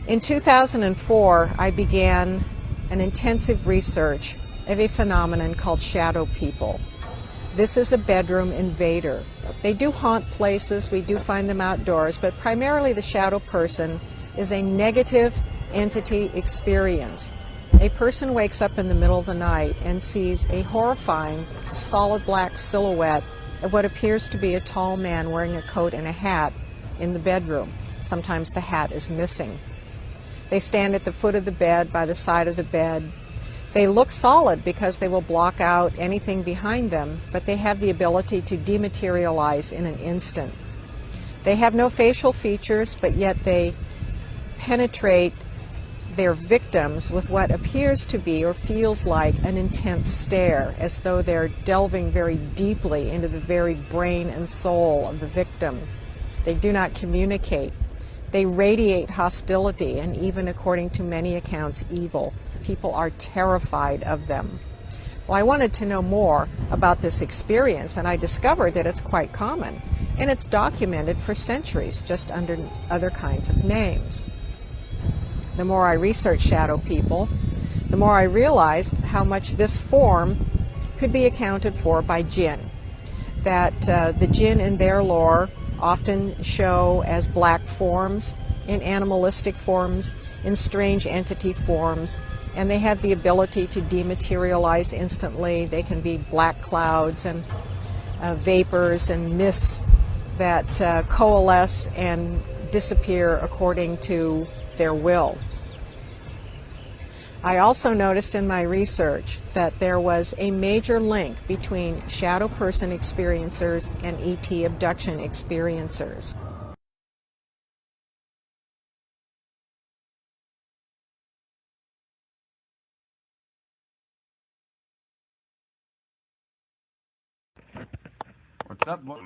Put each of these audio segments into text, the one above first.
In 2004, I began an intensive research of a phenomenon called shadow people. This is a bedroom invader. They do haunt places, we do find them outdoors, but primarily the shadow person is a negative entity experience. A person wakes up in the middle of the night and sees a horrifying, solid black silhouette of what appears to be a tall man wearing a coat and a hat in the bedroom. Sometimes the hat is missing. They stand at the foot of the bed, by the side of the bed. They look solid because they will block out anything behind them, but they have the ability to dematerialize in an instant. They have no facial features, but yet they penetrate their victims with what appears to be or feels like an intense stare, as though they're delving very deeply into the very brain and soul of the victim. They do not communicate. They radiate hostility and even, according to many accounts, evil. People are terrified of them. Well, I wanted to know more about this experience, and I discovered that it's quite common, and it's documented for centuries, just under other kinds of names. The more I researched shadow people, the more I realized how much this form could be accounted for by jinn. That the jinn in their lore often show as black forms, in animalistic forms, in strange entity forms, and they have the ability to dematerialize instantly. They can be black clouds and vapors and mists that coalesce and disappear according to their will. I also noticed in my research that there was a major link between shadow person experiencers and ET abduction experiencers. What's up, boy?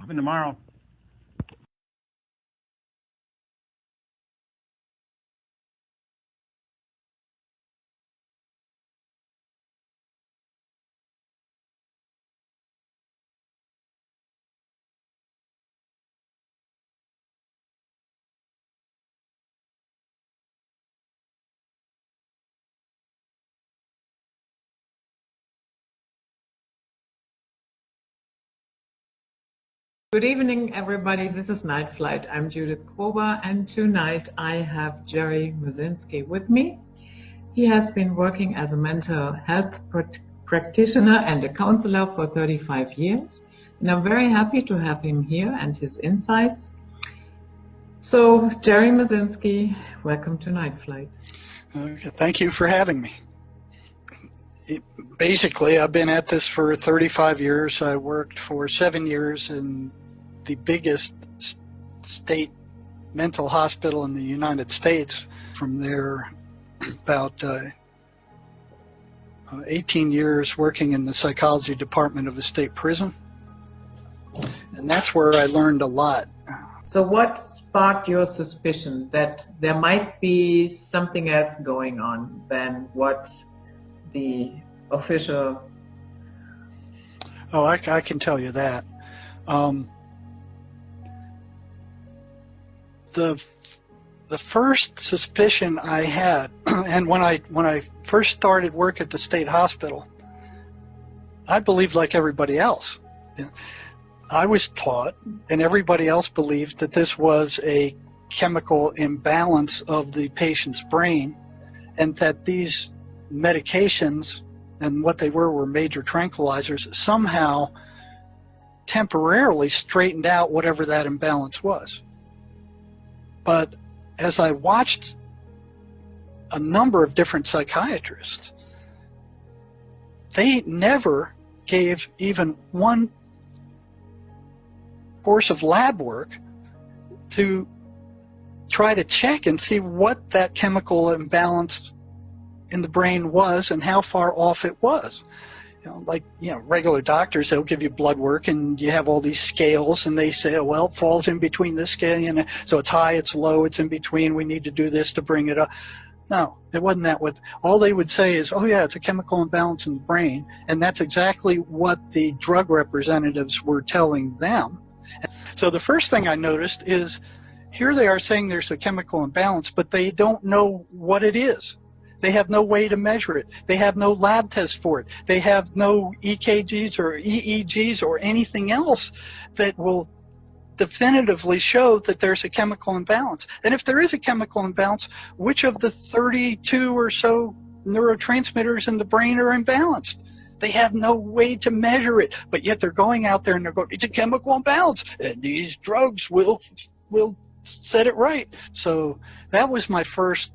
Even tomorrow. Good evening, everybody. This is Night Flight. I'm Judith Krober, and tonight I have Jerry Musinski with me. He has been working as a mental health practitioner and a counselor for 35 years, and I'm very happy to have him here and his insights. So, Jerry Musinski, welcome to Night Flight. Okay, thank you for having me. Basically, I've been at this for 35 years. I worked for 7 years in the biggest state mental hospital in the United States. From there, about 18 years working in the psychology department of a state prison. And that's where I learned a lot. So what sparked your suspicion that there might be something else going on than what the official... Oh, I can tell you that. The first suspicion I had, and when I first started work at the state hospital, I believed like everybody else. I was taught, and everybody else believed, that this was a chemical imbalance of the patient's brain, and that these medications and what they were major tranquilizers, somehow temporarily straightened out whatever that imbalance was. But as I watched a number of different psychiatrists, they never gave even one course of lab work to try to check and see what that chemical imbalance in the brain was and how far off it was. Regular doctors, they'll give you blood work and you have all these scales and they say, oh, well, it falls in between this scale, and so it's high, it's low, it's in between, we need to do this to bring it up. No, it wasn't that. All they would say is, oh yeah, it's a chemical imbalance in the brain, and that's exactly what the drug representatives were telling them. So the first thing I noticed is, here they are saying there's a chemical imbalance, but they don't know what it is. They have no way to measure it. They have no lab test for it. They have no EKGs or EEGs or anything else that will definitively show that there's a chemical imbalance. And if there is a chemical imbalance, which of the 32 or so neurotransmitters in the brain are imbalanced? They have no way to measure it, but yet they're going out there and they're going, it's a chemical imbalance, and these drugs will set it right. So that was my first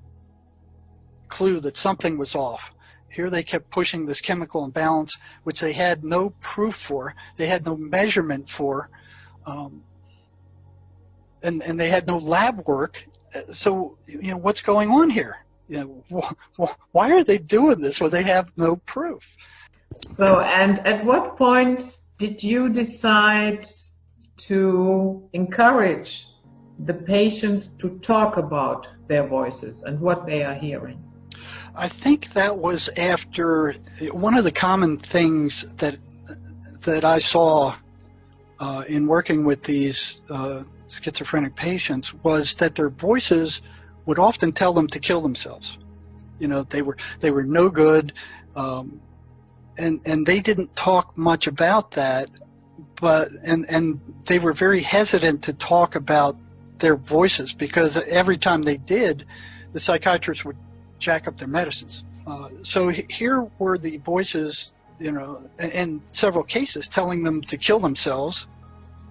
clue that something was off. Here they kept pushing this chemical imbalance, which they had no proof for, they had no measurement for, and they had no lab work. So, what's going on here? Why are they doing this when they have no proof? So, and at what point did you decide to encourage the patients to talk about their voices and what they are hearing? I think that was after one of the common things that I saw in working with these schizophrenic patients was that their voices would often tell them to kill themselves. They were no good, and they didn't talk much about that, but and they were very hesitant to talk about their voices, because every time they did, the psychiatrists would jack up their medicines. So here were the voices, in several cases telling them to kill themselves,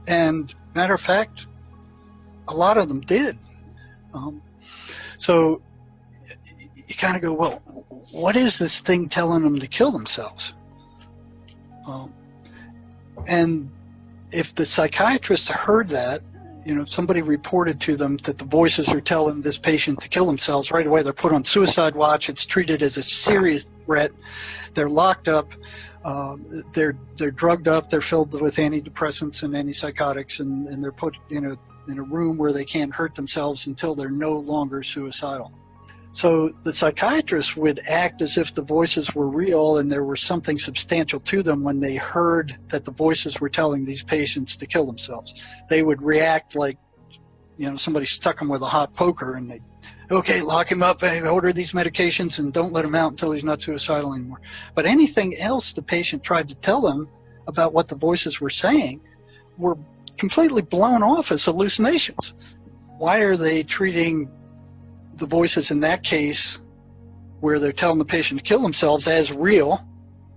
and matter of fact, a lot of them did. So you kind of go, well, what is this thing telling them to kill themselves? And if the psychiatrist heard that, somebody reported to them that the voices are telling this patient to kill themselves, right away they're put on suicide watch. It's treated as a serious threat. They're locked up. They're drugged up. They're filled with antidepressants and antipsychotics, and they're put in a room where they can't hurt themselves until they're no longer suicidal. So the psychiatrist would act as if the voices were real and there was something substantial to them when they heard that the voices were telling these patients to kill themselves. They would react like, somebody stuck them with a hot poker, and they, okay, lock him up and order these medications and don't let him out until he's not suicidal anymore. But anything else the patient tried to tell them about what the voices were saying were completely blown off as hallucinations. Why are they treating the voices in that case, where they're telling the patient to kill themselves, as real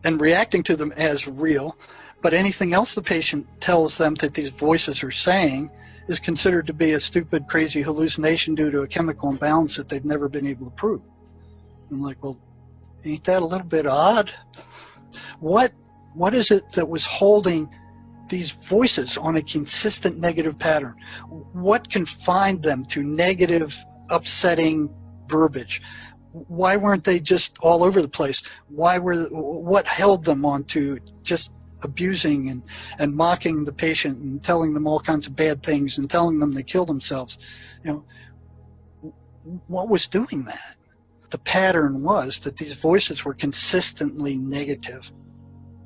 and reacting to them as real, but anything else the patient tells them that these voices are saying is considered to be a stupid, crazy hallucination due to a chemical imbalance that they've never been able to prove? I'm like, well, ain't that a little bit odd? What is it that was holding these voices on a consistent negative pattern? What confined them to negative, upsetting verbiage? Why weren't they just all over the place? What held them on to just abusing and mocking the patient and telling them all kinds of bad things and telling them to kill themselves? What was doing that? The pattern was that these voices were consistently negative.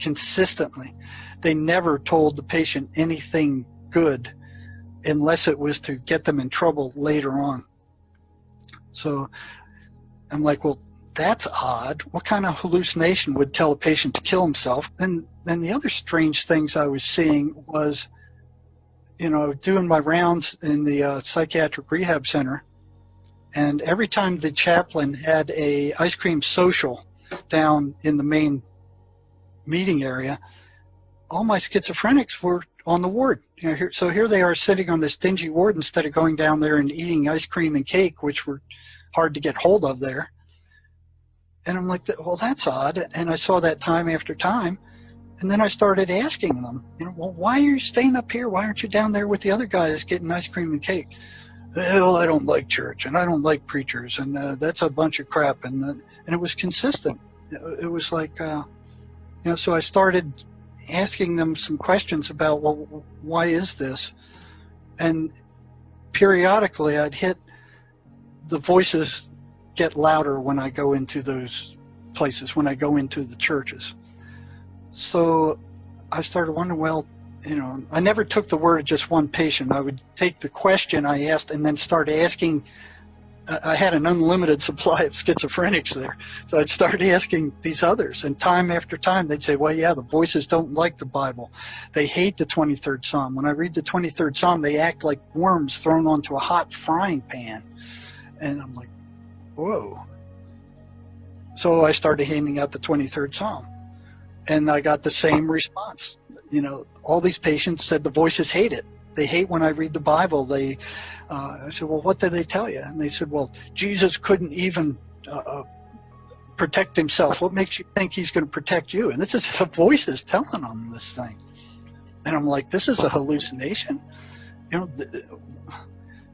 Consistently. They never told the patient anything good unless it was to get them in trouble later on. So I'm like, well, that's odd. What kind of hallucination would tell a patient to kill himself? And then the other strange things I was seeing was, doing my rounds in the psychiatric rehab center, and every time the chaplain had a ice cream social down in the main meeting area, all my schizophrenics were on the ward. So here they are sitting on this dingy ward instead of going down there and eating ice cream and cake, which were hard to get hold of there. And I'm like, well, that's odd. And I saw that time after time. And then I started asking them, well, why are you staying up here? Why aren't you down there with the other guys getting ice cream and cake? Well, I don't like church, and I don't like preachers, and that's a bunch of crap. And it was consistent. It was like, so I started asking them some questions about, well, why is this? And periodically I'd hit the voices get louder when I go into those places, when I go into the churches. So I started wondering, well, I never took the word of just one patient. I would take the question I asked and then start asking. I had an unlimited supply of schizophrenics there. So I'd start asking these others, and time after time they'd say, well, yeah, the voices don't like the Bible. They hate the 23rd Psalm. When I read the 23rd Psalm, they act like worms thrown onto a hot frying pan. And I'm like, whoa. So I started handing out the 23rd Psalm, and I got the same response. All these patients said the voices hate it. They hate when I read the Bible. I said, well, what did they tell you? And they said, well, Jesus couldn't even protect himself. What makes you think he's going to protect you? And this is the voices telling them this thing. And I'm like, this is a hallucination.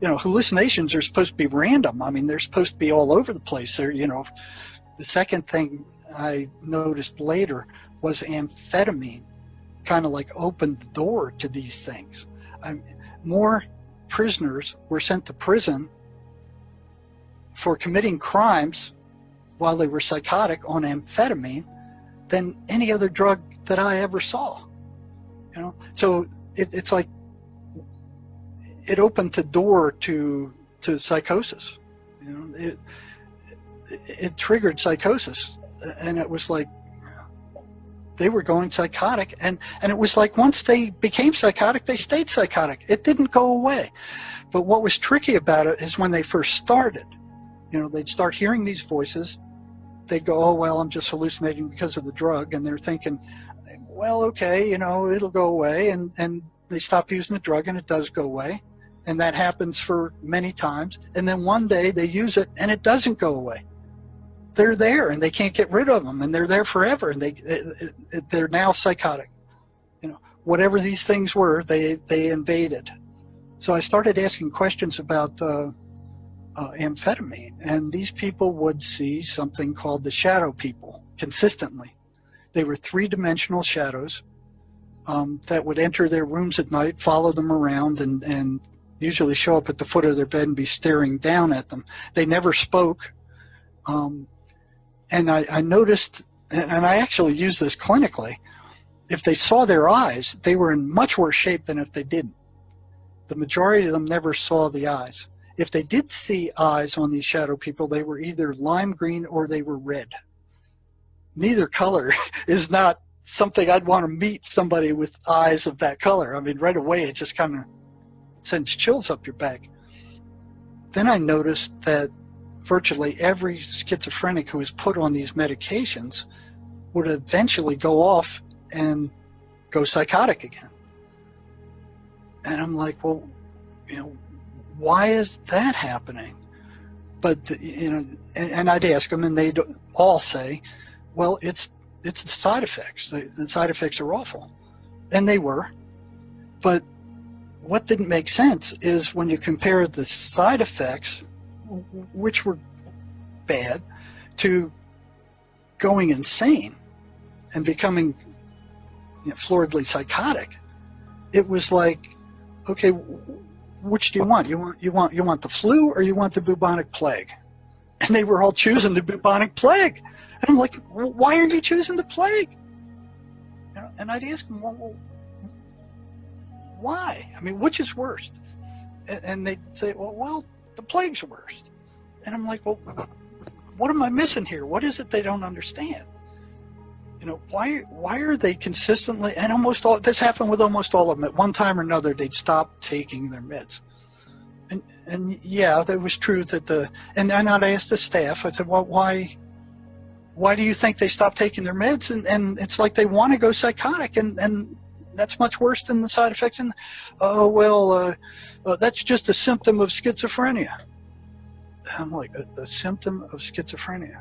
Hallucinations are supposed to be random. I mean, they're supposed to be all over the place. The second thing I noticed later was amphetamine kind of like opened the door to these things. More prisoners were sent to prison for committing crimes while they were psychotic on amphetamine than any other drug that I ever saw. So it's like it opened the door to psychosis. It triggered psychosis, and it was like they were going psychotic, and it was like once they became psychotic, they stayed psychotic. It didn't go away. But what was tricky about it is when they first started, they'd start hearing these voices. They'd go, oh, well, I'm just hallucinating because of the drug. And they're thinking, well, okay, it'll go away. And they stop using the drug, and it does go away. And that happens for many times. And then one day they use it, and it doesn't go away. They're there, and they can't get rid of them, and they're there forever, and they're now psychotic. Whatever these things were, they invaded. So I started asking questions about amphetamine, and these people would see something called the shadow people consistently. They were three-dimensional shadows that would enter their rooms at night, follow them around, and usually show up at the foot of their bed and be staring down at them. They never spoke. And I noticed, and I actually used this clinically, if they saw their eyes, they were in much worse shape than if they didn't. The majority of them never saw the eyes. If they did see eyes on these shadow people, they were either lime green or they were red. Neither color is not something I'd want to meet somebody with eyes of that color. I mean, right away it just kind of sends chills up your back. Then I noticed that virtually every schizophrenic who was put on these medications would eventually go off and go psychotic again. And I'm like, well, why is that happening? But, and I'd ask them, and they'd all say, well, it's the side effects. The side effects are awful. And they were. But what didn't make sense is when you compare the side effects, which were bad, to going insane and becoming floridly psychotic. It was like, okay, which do you want? You want the flu or you want the bubonic plague? And they were all choosing the bubonic plague. And I'm like, why are you choosing the plague? And I'd ask them, well, why? I mean, which is worse? And they'd say, well, the plague's worst. And I'm like, well, what am I missing here? What is it they don't understand? Why are they consistently, and almost all, this happened with almost all of them. At one time or another, they'd stop taking their meds. And yeah, that was true that and I'd ask the staff, I said, well, why do you think they stopped taking their meds? And it's like they want to go psychotic, and that's much worse than the side effects. And, oh, well, that's just a symptom of schizophrenia. I'm like, a symptom of schizophrenia?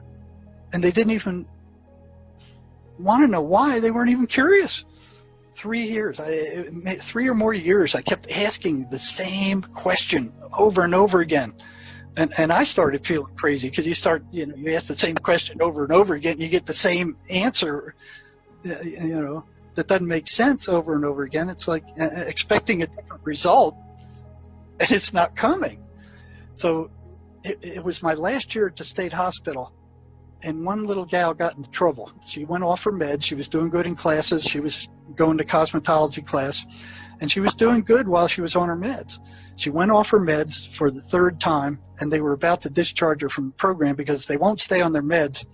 And they didn't even want to know why. They weren't even curious. 3 years, 3 or more years, I kept asking the same question over and over again. And I started feeling crazy, because you ask the same question over and over again, you get the same answer, that doesn't make sense over and over again. It's like expecting a different result, and it's not coming. So it was my last year at the state hospital, and one little gal got into trouble. She went off her meds. She was doing good in classes. She was going to cosmetology class, and she was doing good while she was on her meds. She went off her meds for the 3rd time, and they were about to discharge her from the program, because if they won't stay on their meds,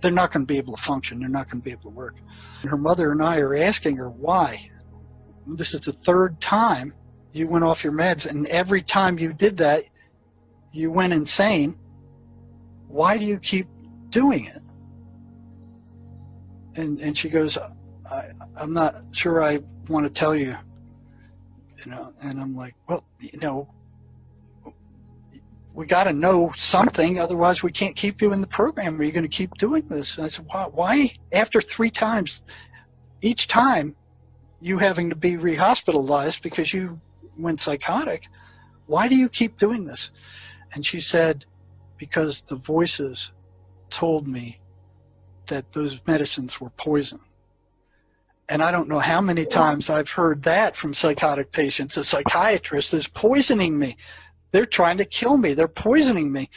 they're not going to be able to function. They're not going to be able to work. And her mother and I are asking her, why? This is the 3rd time you went off your meds, and every time you did that, you went insane. Why do you keep doing it? And she goes, I'm not sure I want to tell you, and I'm like, well, we got to know something, otherwise we can't keep you in the program. Are you going to keep doing this? And I said, why after 3 times, each time you having to be rehospitalized because you went psychotic, why do you keep doing this? And she said, because the voices told me that those medicines were poison. And I don't know how many times I've heard that from psychotic patients. A psychiatrist is poisoning me. They're trying to kill me. They're poisoning me.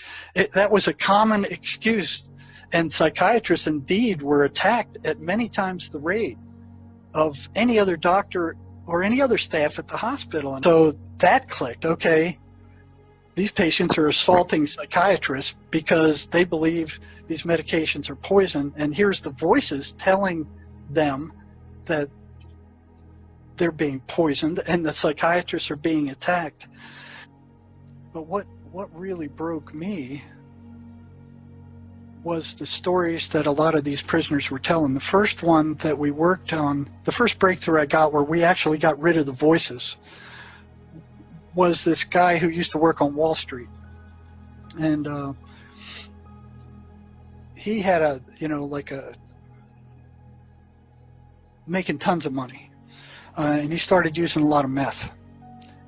That was a common excuse. And psychiatrists indeed were attacked at many times the rate of any other doctor or any other staff at the hospital. And so that clicked. Okay, these patients are assaulting psychiatrists because they believe these medications are poison, and here's the voices telling them that they're being poisoned and the psychiatrists are being attacked. But what really broke me was the stories that a lot of these prisoners were telling. The first one that we worked on, the first breakthrough I got where we actually got rid of the voices, was this guy who used to work on Wall Street. And he had making tons of money. And he started using a lot of meth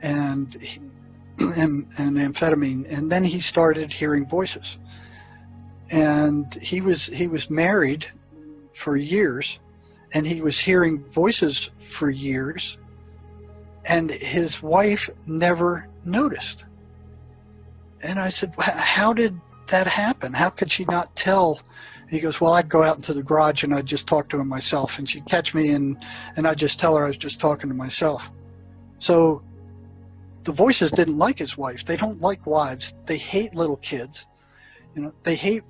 and amphetamine. And then he started hearing voices. And he was married for years, and he was hearing voices for years, and his wife never noticed. And I said, how did that happen? How could she not tell? He goes, well, I'd go out into the garage and I'd just talk to him myself, and she'd catch me and I'd just tell her I was just talking to myself. So the voices didn't like his wife. They don't like wives. They hate little kids. They hate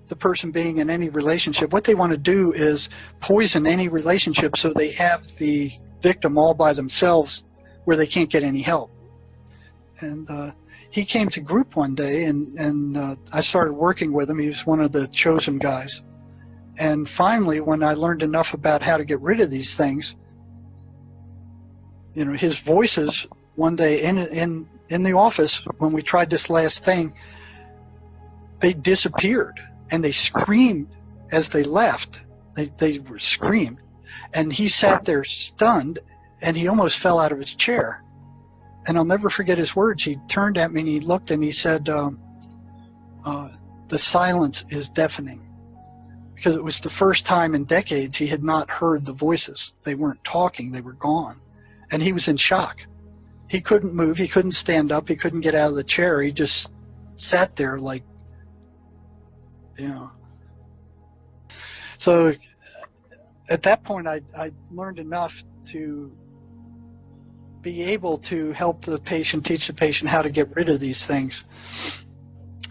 the person being in any relationship. What they want to do is poison any relationship so they have the victim all by themselves where they can't get any help. And he came to group one day, and I started working with him. He was one of the chosen guys. And finally, when I learned enough about how to get rid of these things, his voices one day in the office, when we tried this last thing, they disappeared, and they screamed as they left. They were screamed, and he sat there stunned, and he almost fell out of his chair. And I'll never forget his words. He turned at me and he looked and he said, the silence is deafening. Because it was the first time in decades he had not heard the voices. They weren't talking, they were gone. And he was in shock. He couldn't move, he couldn't stand up, he couldn't get out of the chair. He just sat there like, So at that point I learned enough to be able to help the patient, teach the patient how to get rid of these things.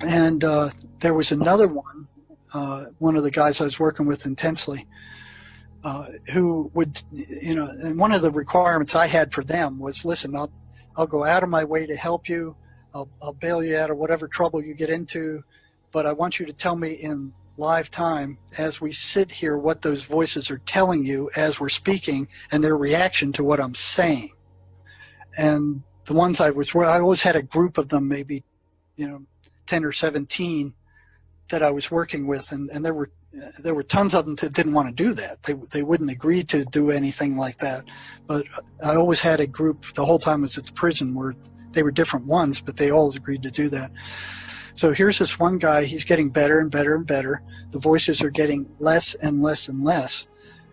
And there was another one of the guys I was working with intensely, who would, and one of the requirements I had for them was, listen, I'll go out of my way to help you. I'll bail you out of whatever trouble you get into, but I want you to tell me in live time as we sit here what those voices are telling you as we're speaking and their reaction to what I'm saying. And the ones I always had a group of them, maybe, 10 or 17 that I was working with, and there were tons of them that didn't want to do that. They wouldn't agree to do anything like that. But I always had a group the whole time I was at the prison where they were different ones, but they always agreed to do that. So here's this one guy, he's getting better and better and better. The voices are getting less and less and less.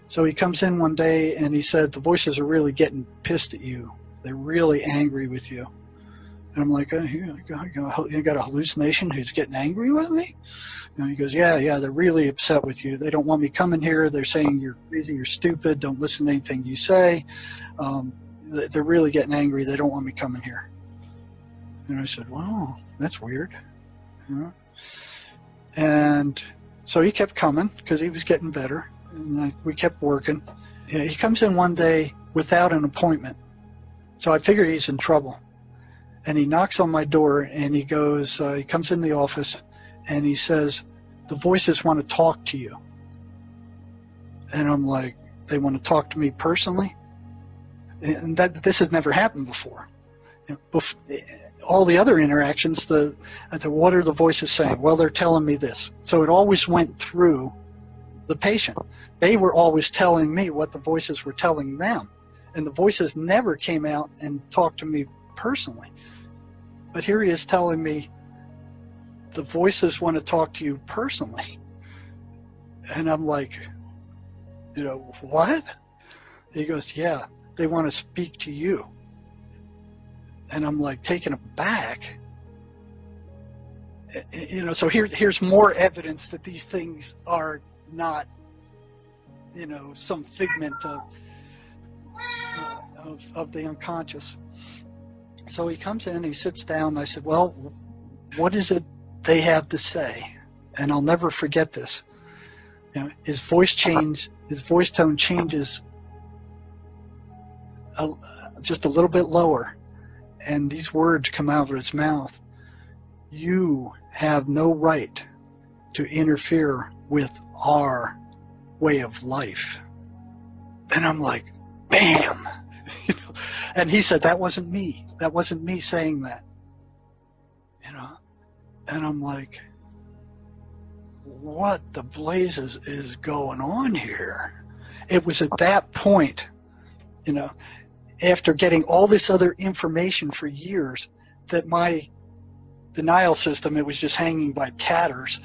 So he comes in one day and he said, the voices are really getting pissed at you. They're really angry with you. And I'm like, you got a hallucination who's getting angry with me? He goes, yeah, they're really upset with you. They don't want me coming here. They're saying you're crazy, you're stupid, don't listen to anything you say. They're really getting angry. They don't want me coming here. And I said, wow, that's weird. And so he kept coming because he was getting better. And we kept working. He comes in one day without an appointment. So I figured he's in trouble. And he knocks on my door and he goes, he comes in the office and he says, the voices want to talk to you. And I'm like, they want to talk to me personally? And this has never happened before. All the other interactions, what are the voices saying? Well, they're telling me this. So it always went through the patient. They were always telling me what the voices were telling them. And the voices never came out and talked to me personally. But here he is telling me the voices want to talk to you personally. And I'm like, what? He goes, yeah, they want to speak to you. And I'm like taken aback. So here's more evidence that these things are not, some figment of the unconscious. So he comes in, he sits down, and I said, well, what is it they have to say? And I'll never forget this. His voice tone changes just a little bit lower, and these words come out of his mouth. You have no right to interfere with our way of life. And I'm like, bam! And he said, that wasn't me. That wasn't me saying that. And I'm like, what the blazes is going on here? It was at that point, after getting all this other information for years, that my denial system, it was just hanging by tatters,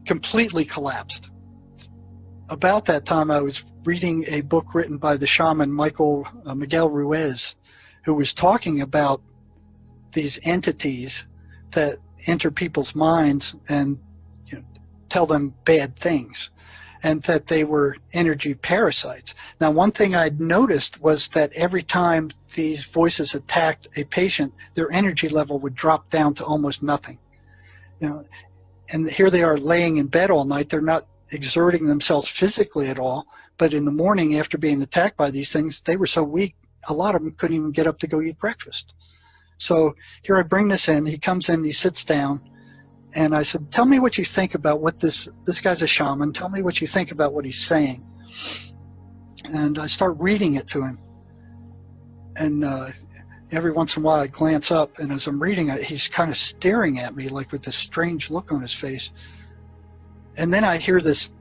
completely collapsed. About that time, I was reading a book written by the shaman Miguel Ruiz, who was talking about these entities that enter people's minds and tell them bad things, and that they were energy parasites. Now, one thing I'd noticed was that every time these voices attacked a patient, their energy level would drop down to almost nothing. And here they are laying in bed all night. They're not exerting themselves physically at all, but in the morning after being attacked by these things, they were so weak, a lot of them couldn't even get up to go eat breakfast. So here I bring this in, he comes in, he sits down, and I said, tell me what you think about what this guy's a shaman, tell me what you think about what he's saying. And I start reading it to him. And every once in a while I glance up, and as I'm reading it, he's kind of staring at me like with this strange look on his face. And then I hear this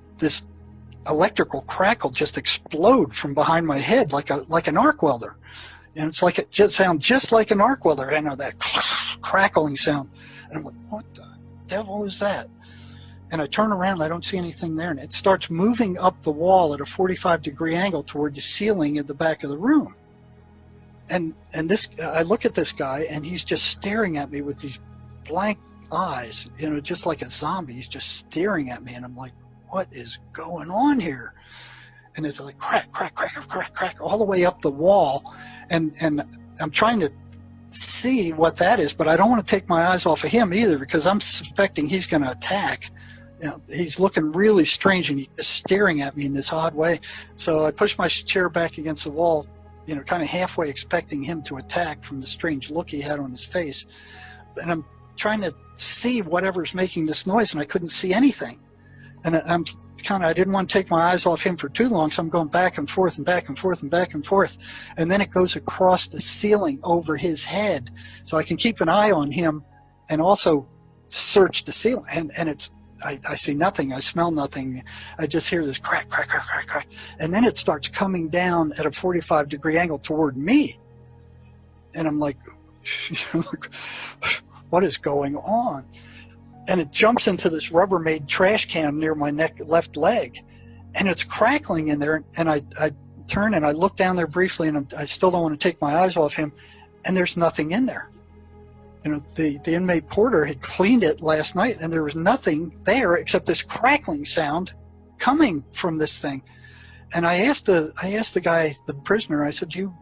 electrical crackle just explode from behind my head like an arc welder. And it's like, it just sounds just like an arc welder. I know that crackling sound. And I'm like, what the devil is that? And I turn around, I don't see anything there. And it starts moving up the wall at a 45-degree angle toward the ceiling at the back of the room. And this, I look at this guy, and he's just staring at me with these blank eyes, just like a zombie. He's just staring at me. And I'm like, what is going on here? And it's like crack, crack, crack, crack, crack, all the way up the wall. And I'm trying to see what that is, but I don't want to take my eyes off of him either, because I'm suspecting he's going to attack. He's looking really strange, and he's just staring at me in this odd way. So I push my chair back against the wall, kind of halfway expecting him to attack from the strange look he had on his face. And I'm trying to see whatever's making this noise, and I couldn't see anything. And I didn't want to take my eyes off him for too long, so I'm going back and forth and back and forth and back and forth. And then it goes across the ceiling over his head, so I can keep an eye on him and also search the ceiling. And I see nothing, I smell nothing, I just hear this crack, crack, crack, crack, crack. And then it starts coming down at a 45-degree angle toward me. And I'm like, what is going on? And it jumps into this Rubbermaid trash can near my left leg, and it's crackling in there. And I turn and I look down there briefly, and I still don't want to take my eyes off him, and there's nothing in there. You know, the inmate porter had cleaned it last night, and there was nothing there except this crackling sound coming from this thing. And I asked the guy, the prisoner, I said, do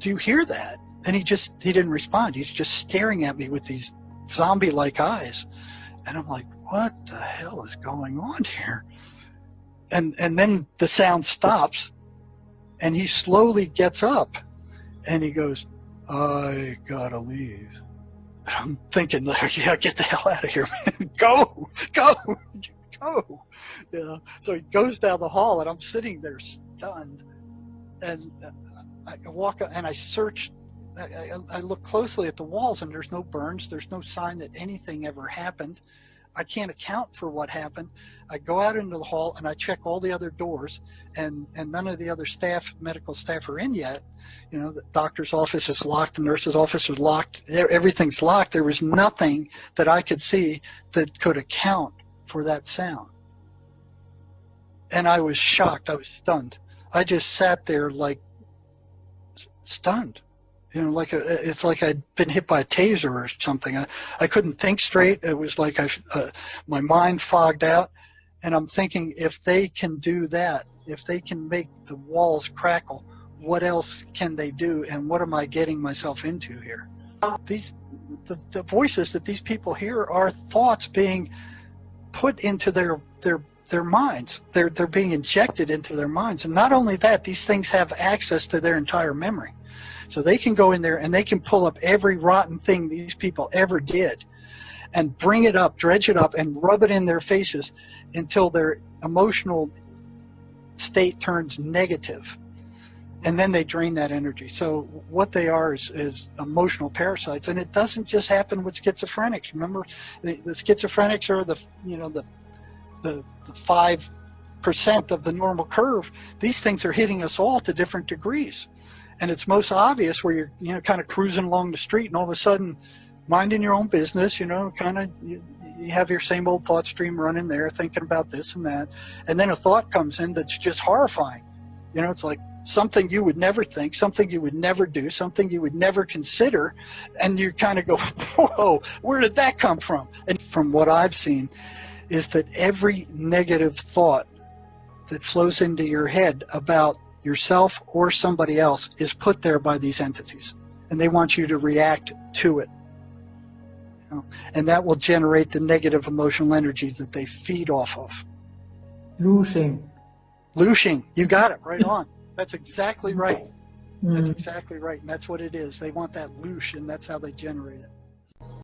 you hear that? And he didn't respond. He's just staring at me with these zombie-like eyes. And I'm like, what the hell is going on here? And then the sound stops, and he slowly gets up, and he goes, I gotta leave. And I'm thinking, like, yeah, get the hell out of here, man. Go. Yeah. So he goes down the hall, and I'm sitting there stunned. And I walk up, and I search. I look closely at the walls, and there's no burns. There's no sign that anything ever happened. I can't account for what happened. I go out into the hall, and I check all the other doors, and none of the other medical staff are in yet. You know, the doctor's office is locked, the nurse's office is locked. Everything's locked. There was nothing that I could see that could account for that sound. And I was shocked. I was stunned. I just sat there like stunned. You know, it's like I'd been hit by a taser or something. I couldn't think straight. It was like my mind fogged out. And I'm thinking, if they can do that, if they can make the walls crackle, what else can they do? And what am I getting myself into here? The voices that these people hear are thoughts being put into their minds. They're being injected into their minds. And not only that, these things have access to their entire memory. So they can go in there and they can pull up every rotten thing these people ever did and bring it up, dredge it up, and rub it in their faces until their emotional state turns negative. And then they drain that energy. So what they are is emotional parasites. And it doesn't just happen with schizophrenics. Remember, the schizophrenics are the 5% of the normal curve. These things are hitting us all to different degrees. And it's most obvious where you're kind of cruising along the street, and all of a sudden, minding your own business, kind of you have your same old thought stream running there, thinking about this and that, and then a thought comes in that's just horrifying. It's like something you would never think, something you would never do, something you would never consider, and you kind of go, whoa, where did that come from? And from what I've seen is that every negative thought that flows into your head about yourself or somebody else is put there by these entities, and they want you to react to it. And that will generate the negative emotional energy that they feed off of. Looshing, you got it right on. That's exactly right. That's exactly right, and that's what it is. They want that loosh, and that's how they generate it.